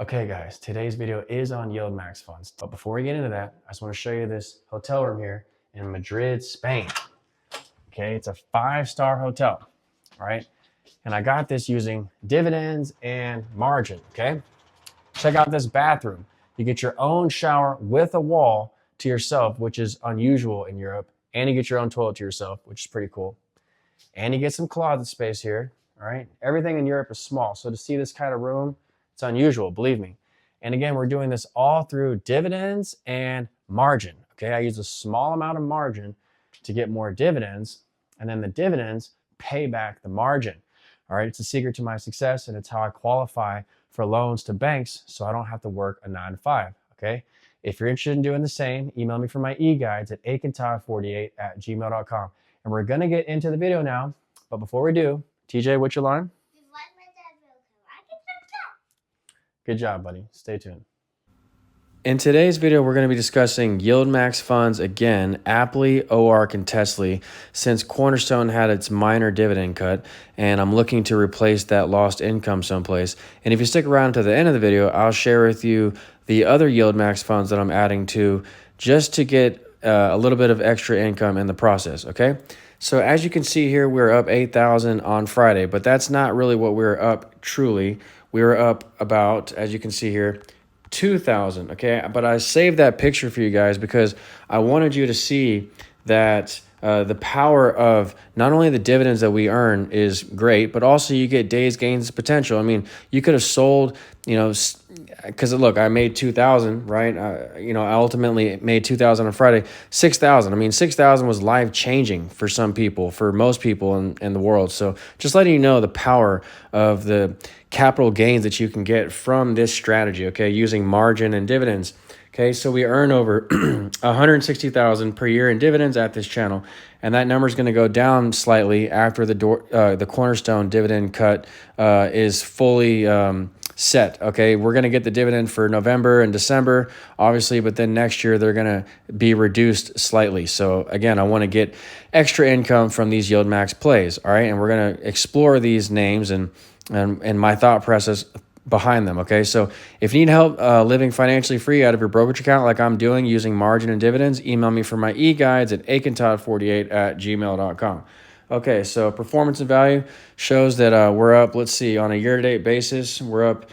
Okay guys, today's video is on Yieldmax funds. But before we get into that, I just want to show you this hotel room here in Madrid, Spain. Okay, it's a 5-star hotel, all right? And I got this using dividends and margin, okay? Check out this bathroom. You get your own shower with a wall to yourself, which is unusual in Europe. And you get your own toilet to yourself, which is pretty cool. And you get some closet space here, all right? Everything in Europe is small. So to see this kind of room, it's unusual, believe me. And again, we're doing this all through dividends and margin, okay? I use a small amount of margin to get more dividends, and then the dividends pay back the margin, all right? It's a secret to my success, and it's how I qualify for loans to banks so I don't have to work a 9-to-5, okay? If you're interested in doing the same, email me for my e-guides at AARKK48@gmail.com. And we're gonna get into the video now, but before we do, TJ, what's your line? Good job, buddy. Stay tuned. In today's video, we're going to be discussing Yieldmax funds again, APLY, OARK, and TSLY, since Cornerstone had its minor dividend cut, and I'm looking to replace that lost income someplace. And if you stick around to the end of the video, I'll share with you the other Yieldmax funds that I'm adding to just to get a little bit of extra income in the process, okay? So as you can see here, we're up 8,000 on Friday, but that's not really what we're up truly. We were up about, as you can see here, 2,000, okay? But I saved that picture for you guys because I wanted you to see that the power of not only the dividends that we earn is great, but also you get days gains potential. I mean, you could have sold, you know, because look, I made 2,000, right? I ultimately made 2,000 on Friday, 6,000. I mean, 6,000 was life changing for some people, for most people in the world. So just letting you know the power of the capital gains that you can get from this strategy, okay, using margin and dividends. Okay, so we earn over 160,000 per year in dividends at this channel, and that number is going to go down slightly after the Cornerstone dividend cut is fully set. Okay, we're going to get the dividend for November and December, obviously, but then next year they're going to be reduced slightly. So again, I want to get extra income from these Yieldmax plays. All right, and we're going to explore these names and my thought process behind them, okay? So if you need help living financially free out of your brokerage account like I'm doing using margin and dividends, email me for my e-guides at akintodd48@gmail.com. Okay, so performance and value shows that we're up, let's see, on a year-to-date basis, we're up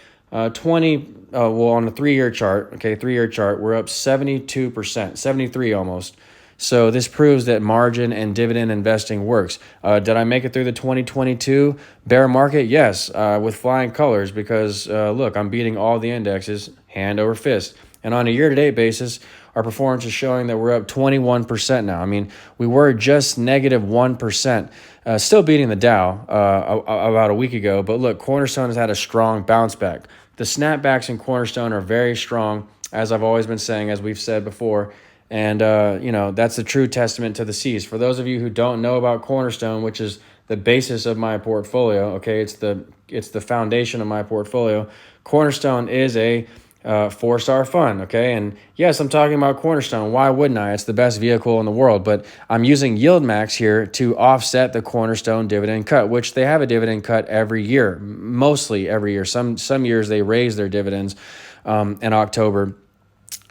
20, well, on a 3-year chart, okay, 3-year chart, we're up 72%, 73 almost. So this proves that margin and dividend investing works. Did I make it through the 2022 bear market? Yes, with flying colors because, look, I'm beating all the indexes hand over fist. And on a year-to-date basis, our performance is showing that we're up 21% now. I mean, we were just negative 1%, still beating the Dow about a week ago. But look, Cornerstone has had a strong bounce back. The snapbacks in Cornerstone are very strong, as I've always been saying, as we've said before. And, that's a true testament to the C's. For those of you who don't know about Cornerstone, which is the basis of my portfolio, okay, it's the foundation of my portfolio. Cornerstone is a 4-star fund, okay? And yes, I'm talking about Cornerstone. Why wouldn't I? It's the best vehicle in the world. But I'm using Yieldmax here to offset the Cornerstone dividend cut, which they have a dividend cut every year, mostly every year. Some years they raise their dividends in October.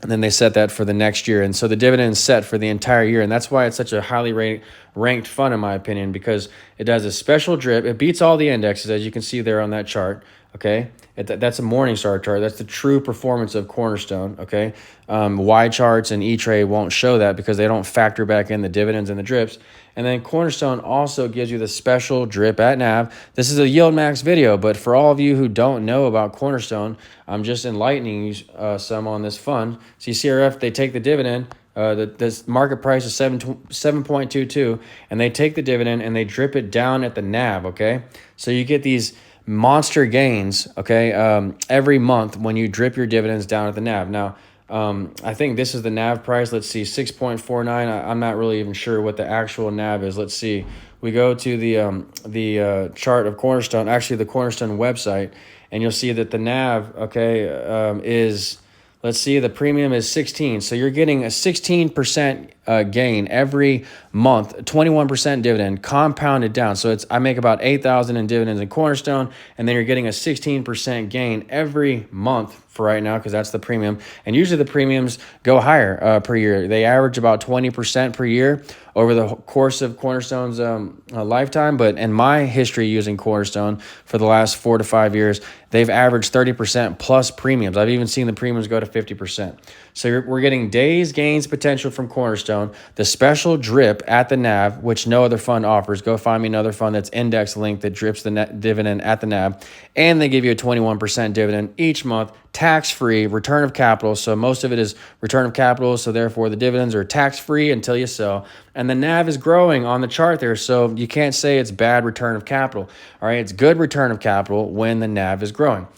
And then they set that for the next year. And so the dividend is set for the entire year. And that's why it's such a highly ranked fund, in my opinion, because it does a special drip. It beats all the indexes, as you can see there on that chart, okay? That's a Morningstar chart. That's the true performance of Cornerstone, okay? Y charts and E-Trade won't show that because they don't factor back in the dividends and the drips. And then Cornerstone also gives you the special drip at NAV. This is a Yieldmax video, but for all of you who don't know about Cornerstone, I'm just enlightening you some on this fund. See, CRF, they take the dividend. The market price is 7.22, and they take the dividend and they drip it down at the NAV, okay? So you get these monster gains, okay, every month when you drip your dividends down at the NAV. Now, I think this is the NAV price. Let's see, 6.49. I'm not really even sure what the actual NAV is. Let's see. We go to the chart of Cornerstone, actually the Cornerstone website, and you'll see that the NAV, okay, is, let's see, the premium is 16. So you're getting a 16% gain every month, 21% dividend compounded down. So I make about 8,000 in dividends in Cornerstone, and then you're getting a 16% gain every month for right now, because that's the premium. And usually the premiums go higher per year. They average about 20% per year over the course of Cornerstone's lifetime. But in my history using Cornerstone for the last 4 to 5 years, they've averaged 30% plus premiums. I've even seen the premiums go to 50%. So we're getting days gains potential from Cornerstone, the special drip at the NAV, which no other fund offers. Go find me another fund that's index linked that drips the net dividend at the NAV. And they give you a 21% dividend each month, tax-free, return of capital. So most of it is return of capital. So therefore the dividends are tax-free until you sell. And the NAV is growing on the chart there. So you can't say it's bad return of capital. All right, it's good return of capital when the NAV is growing.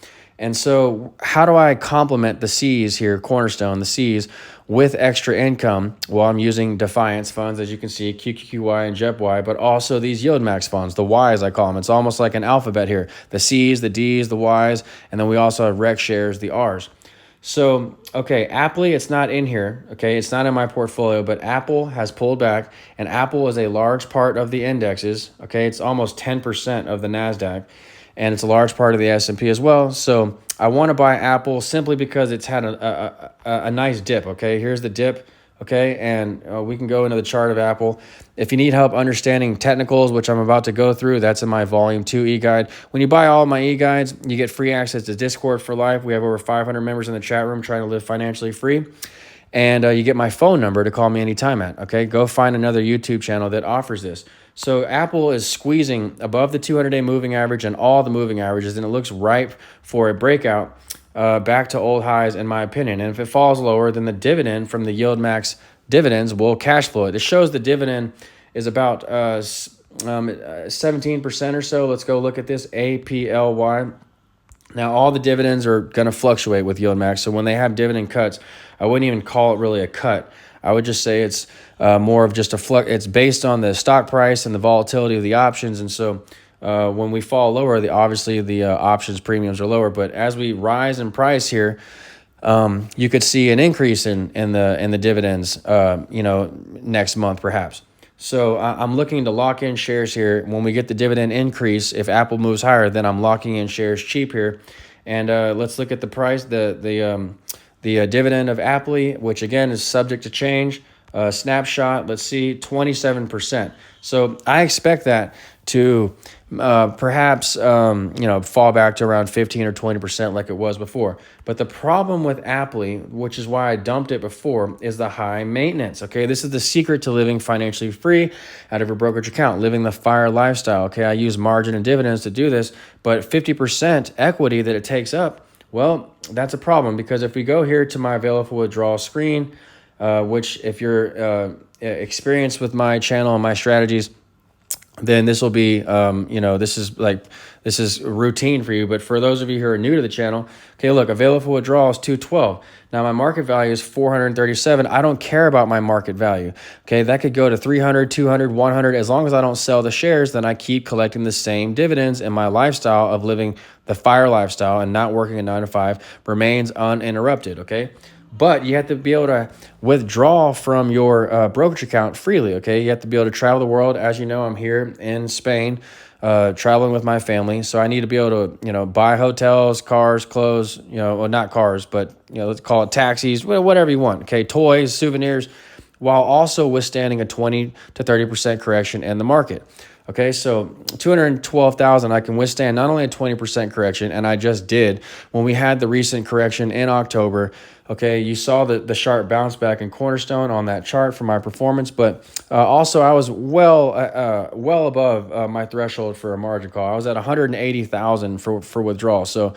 And so how do I complement the C's here, Cornerstone, the C's, with extra income? Well, I'm using Defiance funds, as you can see, QQQY and JEPY, but also these Yieldmax funds, the Y's I call them. It's almost like an alphabet here. The C's, the D's, the Y's, and then we also have Rec shares, the R's. So, okay, APLY, it's not in here, okay? It's not in my portfolio, but Apple has pulled back, and Apple is a large part of the indexes, okay? It's almost 10% of the NASDAQ, and it's a large part of the S&P as well. So I want to buy Apple simply because it's had a nice dip, okay? Here's the dip, okay? And we can go into the chart of Apple. If you need help understanding technicals, which I'm about to go through, that's in my Volume 2 e-guide. When you buy all of my e-guides, you get free access to Discord for life. We have over 500 members in the chat room trying to live financially free. And you get my phone number to call me anytime at, okay? Go find another YouTube channel that offers this. So Apple is squeezing above the 200-day moving average and all the moving averages, and it looks ripe for a breakout back to old highs, in my opinion. And if it falls lower, then the dividend from the Yieldmax dividends will cash flow it. It shows the dividend is about 17% or so. Let's go look at this, APLY. Now, all the dividends are going to fluctuate with Yieldmax. So when they have dividend cuts, I wouldn't even call it really a cut. I would just say it's more of just a flux. It's based on the stock price and the volatility of the options. And so when we fall lower, obviously the options premiums are lower. But as we rise in price here, you could see an increase in the dividends, next month perhaps. So I'm looking to lock in shares here. When we get the dividend increase, if Apple moves higher, then I'm locking in shares cheap here. And let's look at the price, the dividend of APLY, which again is subject to change. Snapshot, let's see, 27%. So I expect that to perhaps fall back to around 15 or 20% like it was before. But the problem with APLY, which is why I dumped it before, is the high maintenance. Okay, this is the secret to living financially free out of your brokerage account, living the FIRE lifestyle. Okay, I use margin and dividends to do this, but 50% equity that it takes up, well, that's a problem, because if we go here to my available withdrawal screen, which if you're experienced with my channel and my strategies, then this will be, this is routine for you. But for those of you who are new to the channel, okay, look, available withdrawal is 212. Now my market value is 437. I don't care about my market value. Okay, that could go to 300, 200, 100. As long as I don't sell the shares, then I keep collecting the same dividends, and my lifestyle of living the FIRE lifestyle and not working a 9 to 5 remains uninterrupted. Okay. But you have to be able to withdraw from your brokerage account freely, okay? You have to be able to travel the world. As you know, I'm here in Spain, traveling with my family. So I need to be able to, buy hotels, cars, clothes, well, not cars, but, let's call it taxis, whatever you want, okay? Toys, souvenirs, while also withstanding a 20 to 30% correction in the market. Okay, so 212,000, I can withstand not only a 20% correction, and I just did when we had the recent correction in October. Okay, you saw the sharp bounce back in Cornerstone on that chart for my performance, but also I was well above my threshold for a margin call. I was at 180,000 for withdrawal. So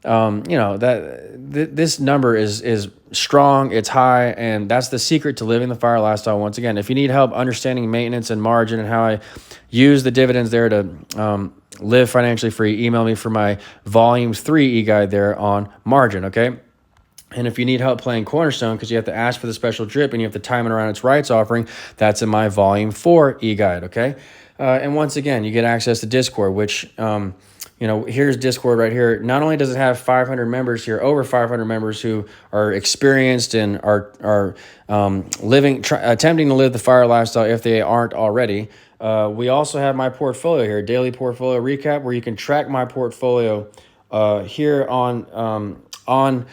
this number is strong, it's high, and that's the secret to living the FIRE lifestyle. Once again, if you need help understanding maintenance and margin and how I use the dividends there to live financially free, email me for my Volume 3 e-guide there on margin, okay? And if you need help playing Cornerstone, because you have to ask for the special drip and you have to time it around its rights offering, that's in my Volume 4 e-guide, okay? And once again, you get access to Discord, which here's Discord right here. Not only does it have 500 members here, over 500 members who are experienced and are attempting to live the FIRE lifestyle if they aren't already. We also have my portfolio here, daily portfolio recap, where you can track my portfolio here on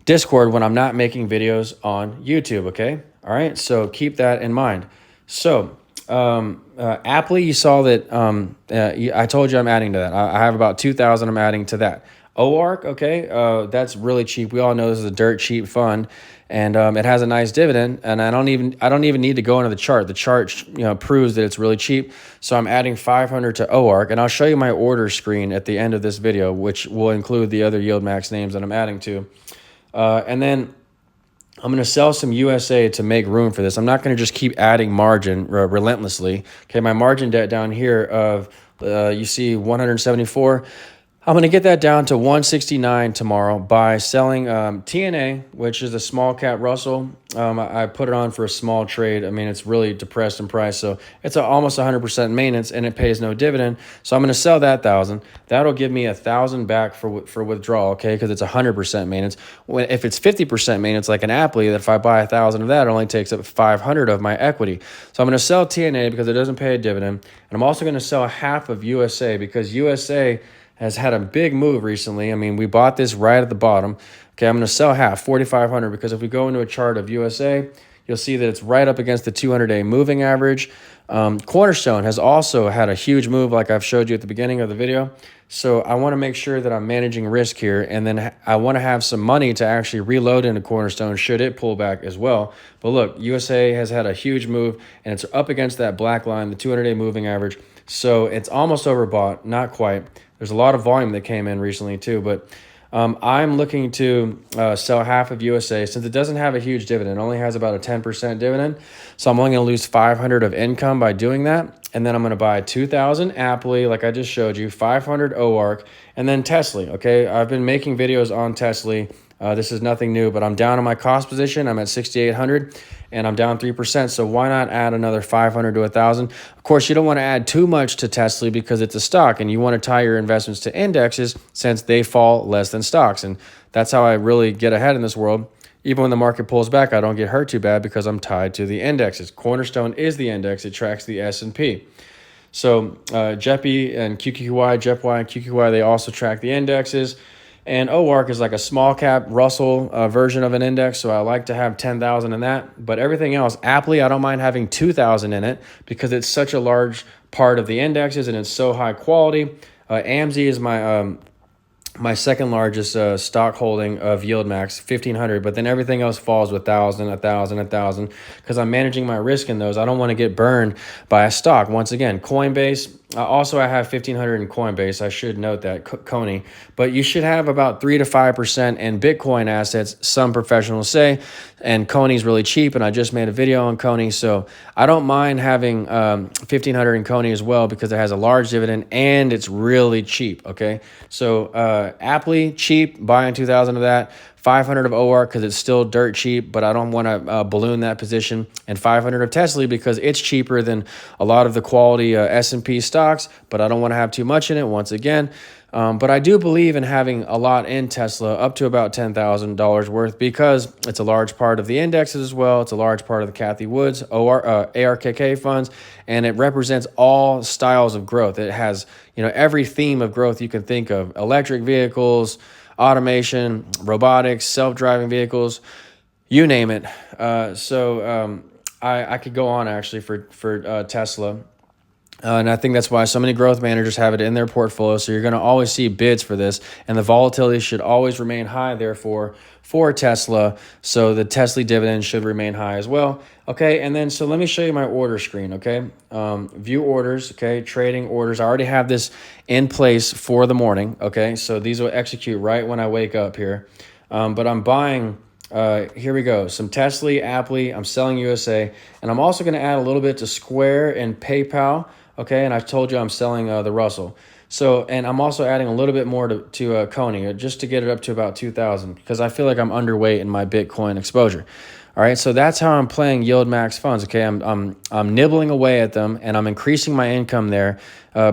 Discord when I'm not making videos on YouTube. Okay, all right. So keep that in mind. So APLY, you saw that I told you I'm adding to that. I have about 2,000 I'm adding to that. OARK, okay, that's really cheap. We all know this is a dirt cheap fund, and it has a nice dividend. And I don't even need to go into the chart. The chart proves that it's really cheap. So I'm adding 500 to OARK, and I'll show you my order screen at the end of this video, which will include the other Yieldmax names that I'm adding to, and then I'm going to sell some USA to make room for this. I'm not going to just keep adding margin relentlessly. Okay, my margin debt down here of, you see 174. I'm going to get that down to 169 tomorrow by selling TNA, which is a small cap Russell. I put it on for a small trade. I mean, it's really depressed in price, so it's almost 100% maintenance, and it pays no dividend. So I'm going to sell that 1,000. That'll give me 1,000 back for withdrawal, okay, because it's 100% maintenance. If it's 50% maintenance, like an APLY, that if I buy 1,000 of that, it only takes up 500 of my equity. So I'm going to sell TNA because it doesn't pay a dividend, and I'm also going to sell half of USA because USA has had a big move recently. I mean, we bought this right at the bottom. Okay, I'm going to sell half, 4,500, because if we go into a chart of USA, you'll see that it's right up against the 200-day moving average. Cornerstone has also had a huge move like I've showed you at the beginning of the video. So I want to make sure that I'm managing risk here, and then I want to have some money to actually reload into Cornerstone should it pull back as well. But look, USA has had a huge move, and it's up against that black line, the 200-day moving average. So it's almost overbought, not quite. There's a lot of volume that came in recently too, but I'm looking to sell half of USA since it doesn't have a huge dividend. It only has about a 10% dividend. So I'm only going to lose 500 of income by doing that. And then I'm going to buy 2,000 APLY, like I just showed you, 500 OARK, and then TSLY. Okay, I've been making videos on TSLY. This is nothing new, but I'm down on my cost position. I'm at 6,800 and I'm down 3%. So why not add another 500 to 1,000? Of course, you don't want to add too much to TSLY because it's a stock, and you want to tie your investments to indexes since they fall less than stocks. And that's how I really get ahead in this world. Even when the market pulls back, I don't get hurt too bad because I'm tied to the indexes. Cornerstone is the index. It tracks the S&P. So JEPI and QQY, JEPY and QQY, they also track the indexes. And OARK is like a small cap Russell version of an index, so I like to have 10,000 in that. But everything else, APLY, I don't mind having 2,000 in it because it's such a large part of the indexes and it's so high quality. AMZ is my second largest stock holding of Yieldmax, 1,500, but then everything else falls with 1,000, 1,000, 1,000 because I'm managing my risk in those. I don't want to get burned by a stock. Once again, Coinbase, also I have 1,500 in Coinbase. I should note that, Coney, but you should have about 3 to 5% in Bitcoin assets, some professionals say, and Coney's really cheap, and I just made a video on Coney, so I don't mind having 1,500 in Coney as well because it has a large dividend and it's really cheap, okay? So APLY, cheap, buying 2,000 of that, 500 of OARK because it's still dirt cheap, but I don't want to balloon that position, and 500 of TSLY because it's cheaper than a lot of the quality S&P stocks, but I don't want to have too much in it once again. But I do believe in having a lot in Tesla, up to about $10,000 worth, because it's a large part of the indexes as well. It's a large part of the Cathie Woods, ARKK funds, and it represents all styles of growth. It has, every theme of growth you can think of: electric vehicles, automation, robotics, self-driving vehicles, you name it. I could go on actually for Tesla. And I think that's why so many growth managers have it in their portfolio. So you're going to always see bids for this, and the volatility should always remain high, therefore, for Tesla. So the TSLY dividend should remain high as well. Okay, and then so let me show you my order screen, okay? View orders, okay, trading orders. I already have this in place for the morning, okay? So these will execute right when I wake up here. But I'm buying, here we go, some TSLY, APLY, I'm selling USA, and I'm also going to add a little bit to Square and PayPal. Okay, and I've told you I'm selling the Russell. So, and I'm also adding a little bit more to Coney just to get it up to about 2,000 because I feel like I'm underweight in my Bitcoin exposure. All right, so that's how I'm playing Yieldmax funds. Okay, I'm nibbling away at them, and I'm increasing my income there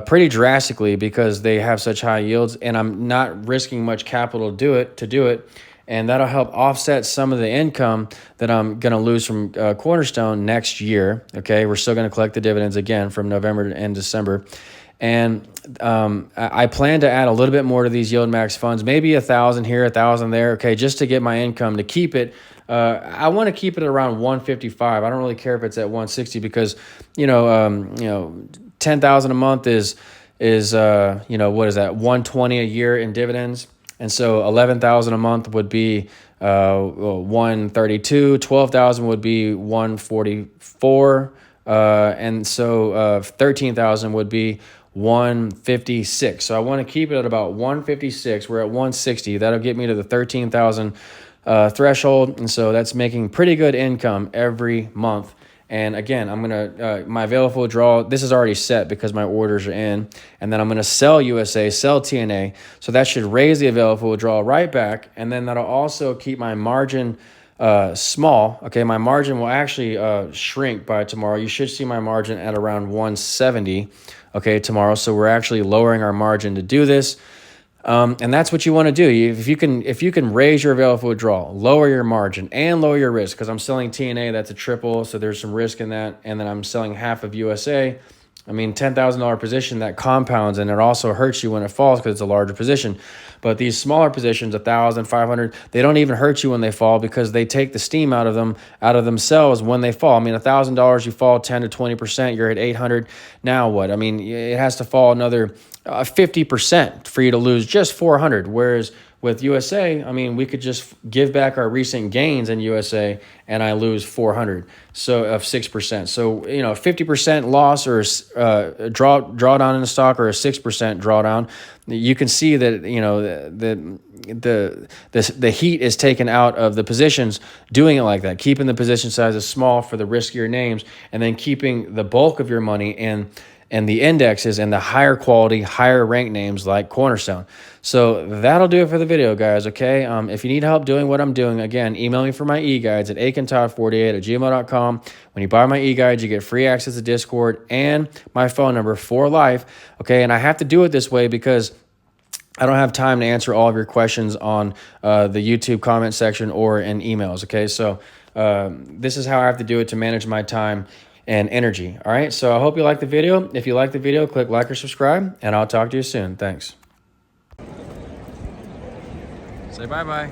pretty drastically because they have such high yields, and I'm not risking much capital to do it, and that'll help offset some of the income that I'm going to lose from Cornerstone next year. Okay, we're still going to collect the dividends again from November and December. And I plan to add a little bit more to these Yieldmax funds, maybe 1,000 here, 1,000 there, okay, just to get my income to keep it. I want to keep it around 155. I don't really care if it's at 160 because, you know, 10,000 a month is what is that, 120 a year in dividends. And so 11,000 a month would be 132, 12,000 would be 144, and so 13,000 would be 156. So I want to keep it at about 156. We're at 160. That'll get me to the 13,000 threshold, and so that's making pretty good income every month. And again, I'm gonna my available withdrawal. This is already set because my orders are in, and then I'm gonna sell USA, sell TNA. So that should raise the available withdrawal right back, and then that'll also keep my margin small. Okay, my margin will actually shrink by tomorrow. You should see my margin at around 170. Okay, tomorrow. So we're actually lowering our margin to do this. And that's what you want to do. If you can raise your available withdrawal, lower your margin, and lower your risk, because I'm selling TNA, that's a triple, so there's some risk in that, and then I'm selling half of USA. I mean, $10,000 position, that compounds, and it also hurts you when it falls because it's a larger position. But these smaller positions, 1,000, 500, they don't even hurt you when they fall because they take the steam out of themselves when they fall. I mean, $1,000, you fall 10 to 20%, you're at 800. Now what? I mean, it has to fall another 50% for you to lose just 400. Whereas with USA, I mean, we could just give back our recent gains in USA and I lose 400 of 6%. So, 50% loss or drawdown in the stock or a 6% drawdown, you can see that, the heat is taken out of the positions doing it like that, keeping the position sizes small for the riskier names, and then keeping the bulk of your money in and the indexes and the higher quality, higher ranked names like Cornerstone. So that'll do it for the video, guys, okay? If you need help doing what I'm doing, again, email me for my e-guides at akintodd48@gmail.com. When you buy my e-guides, you get free access to Discord and my phone number for life, okay? And I have to do it this way because I don't have time to answer all of your questions on the YouTube comment section or in emails, okay? So this is how I have to do it to manage my time and energy. All right, so I hope you like the video. If you like the video, click like or subscribe, and I'll talk to you soon. Thanks. Say bye-bye.